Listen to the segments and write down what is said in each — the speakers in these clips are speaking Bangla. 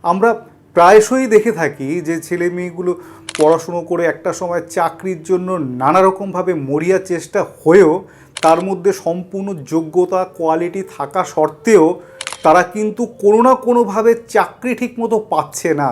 আমরা প্রায়শই দেখে থাকি যে ছেলে মেয়েগুলো পড়াশুনো করে একটা সময় চাকরির জন্য নানা রকমভাবে মরিয়া চেষ্টা হয়েও তার মধ্যে সম্পূর্ণ যোগ্যতা কোয়ালিটি থাকা সত্ত্বেও তারা কিন্তু কোনো না কোনোভাবে চাকরি ঠিকমতো পাচ্ছে না।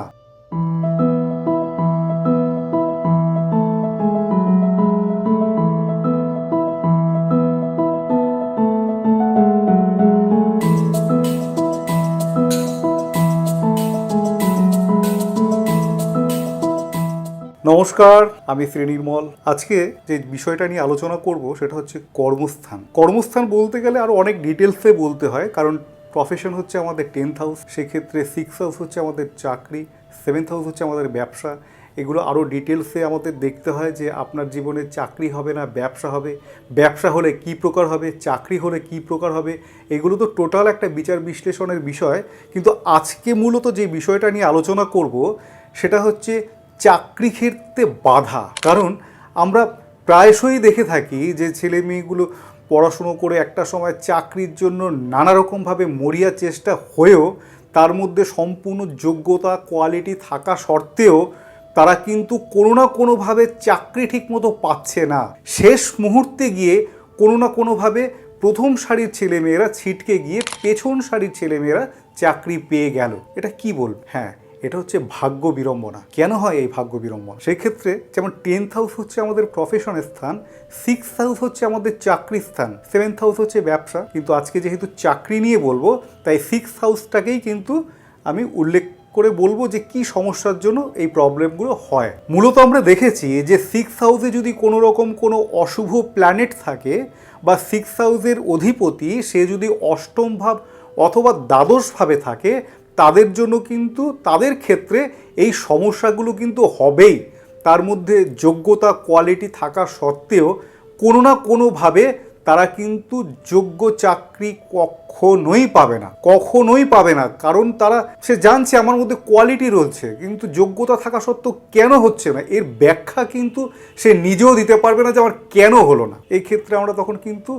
নমস্কার, আমি শ্রী নির্মল। আজকে যে বিষয়টা নিয়ে আলোচনা করব সেটা হচ্ছে কর্মস্থান। কর্মস্থান বলতে গেলে আরও অনেক ডিটেলসে বলতে হয়, কারণ প্রফেশন হচ্ছে আমাদের 10th হাউস, সেক্ষেত্রে 6th হাউস হচ্ছে আমাদের চাকরি, 7th হাউস হচ্ছে আমাদের ব্যবসা। এগুলো আরও ডিটেলসে আমাদের দেখতে হয় যে আপনার জীবনে চাকরি হবে না ব্যবসা হবে, ব্যবসা হলে কী প্রকার হবে, চাকরি হলে কী প্রকার হবে। এগুলো তো টোটাল একটা বিচার বিশ্লেষণের বিষয়। কিন্তু আজকে মূলত যে বিষয়টা নিয়ে আলোচনা করব সেটা হচ্ছে চাকরি ক্ষেত্রে বাধা। কারণ আমরা প্রায়শই দেখে থাকি যে ছেলে মেয়েগুলো পড়াশুনো করে একটা সময় চাকরির জন্য নানা রকমভাবে মরিয়া চেষ্টা হয়েও তার মধ্যে সম্পূর্ণ যোগ্যতা কোয়ালিটি থাকা সত্ত্বেও তারা কিন্তু কোনো না কোনোভাবে চাকরি ঠিকমতো পাচ্ছে না। শেষ মুহূর্তে গিয়ে কোনো না কোনোভাবে প্রথম সারির ছেলেমেয়েরা ছিটকে গিয়ে পেছন সারির ছেলেমেয়েরা চাকরি পেয়ে গেল। এটা কি বলব? হ্যাঁ, এটা হচ্ছে ভাগ্য বিড়ম্বনা। কেন হয় এই ভাগ্য বিড়ম্বনা? সেই ক্ষেত্রে যেমন 10th হাউস হচ্ছে আমাদের প্রফেশনের স্থান, 6th হাউস হচ্ছে আমাদের চাকরির স্থান, 7th হাউস হচ্ছে ব্যবসা। কিন্তু আজকে যেহেতু চাকরি নিয়ে বলবো তাই 6th হাউসটাকেই কিন্তু আমি উল্লেখ করে বলবো যে কি সমস্যার জন্য এই প্রবলেমগুলো হয়। মূলত আমরা দেখেছি যে 6th হাউসে যদি কোনো রকম কোনো অশুভ প্ল্যানেট থাকে বা 6th হাউসের অধিপতি সে যদি অষ্টম ভাব অথবা দ্বাদশভাবে থাকে, তাদের জন্য কিন্তু তাদের ক্ষেত্রে এই সমস্যাগুলো কিন্তু হবেই। তার মধ্যে যোগ্যতা কোয়ালিটি থাকা সত্ত্বেও কোনো না কোনোভাবে তারা কিন্তু যোগ্য চাকরি কখনোই পাবে না। কারণ তারা সে জানছে আমার মধ্যে কোয়ালিটি রয়েছে, কিন্তু যোগ্যতা থাকা সত্ত্বেও কেন হচ্ছে না এর ব্যাখ্যা কিন্তু সে নিজেও দিতে পারবে না যে আমার কেন হলো না। এই ক্ষেত্রে আমরা তখন কিন্তু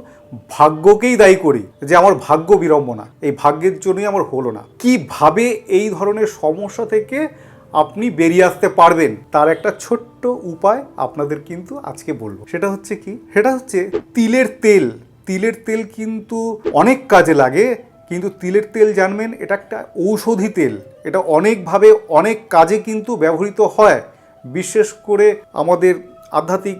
ভাগ্যকেই দায়ী করি যে আমার ভাগ্য বিড়ম্বনা, এই ভাগ্যের জন্যই আমার হলো না। কিভাবে এই ধরনের সমস্যা থেকে আপনি বেরিয়ে আসতে পারবেন তার একটা ছোট্ট উপায় আপনাদের কিন্তু আজকে বলবো। সেটা হচ্ছে কি? সেটা হচ্ছে তিলের তেল। তিলের তেল কিন্তু অনেক কাজে লাগে, কিন্তু তিলের তেল জানবেন এটা একটা ঔষধি তেল। এটা অনেকভাবে অনেক কাজে কিন্তু ব্যবহৃত হয়। বিশেষ করে আমাদের আধ্যাত্মিক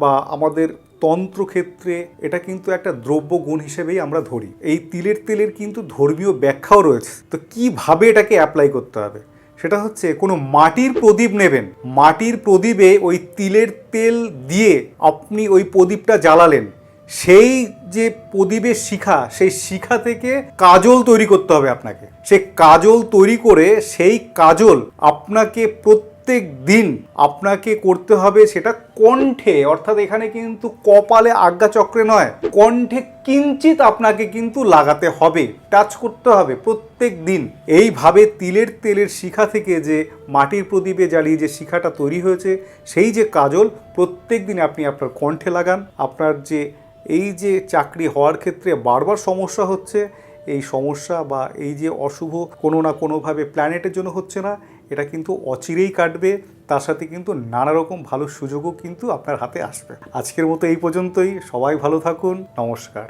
বা আমাদের তন্ত্রক্ষেত্রে এটা কিন্তু একটা দ্রব্য গুণ হিসেবেই আমরা ধরি। এই তিলের তেলের কিন্তু ধর্মীয় ব্যাখ্যাও রয়েছে। তো কিভাবে এটাকে অ্যাপ্লাই করতে হবে সেটা হচ্ছে কোনো মাটির প্রদীপ নেবেন, মাটির প্রদীপে ওই তিলের তেল দিয়ে আপনি ওই প্রদীপটা জ্বালালেন। সেই যে প্রদীপের শিখা, সেই শিখা থেকে কাজল তৈরি করতে হবে আপনাকে। সেই কাজল তৈরি করে সেই কাজল আপনাকে প্রত্যেক দিন আপনাকে করতে হবে সেটা কণ্ঠে, অর্থাৎ এখানে কিন্তু কপালে আজ্ঞাচক্রে নয়, কণ্ঠে কিঞ্চিত আপনাকে কিন্তু লাগাতে হবে, টাচ করতে হবে প্রত্যেক দিন। এইভাবে তিলের তেলের শিখা থেকে যে মাটির প্রদীপে জ্বালিয়ে যে শিখাটা তৈরি হয়েছে সেই যে কাজল প্রত্যেক দিন আপনি আপনার কণ্ঠে লাগান। আপনার যে এই যে চাকরি হওয়ার ক্ষেত্রে বারবার সমস্যা হচ্ছে, এই সমস্যা বা এই যে অশুভ কোনো না কোনোভাবে প্ল্যানেটের জন্য হচ্ছে না, এটা কিন্তু অচিরেই কাটবে। তার সাথে কিন্তু নানা রকম ভালো সুযোগও কিন্তু আপনার হাতে আসবে। আজকের মতো এই পর্যন্তই। সবাই ভালো থাকুন। নমস্কার।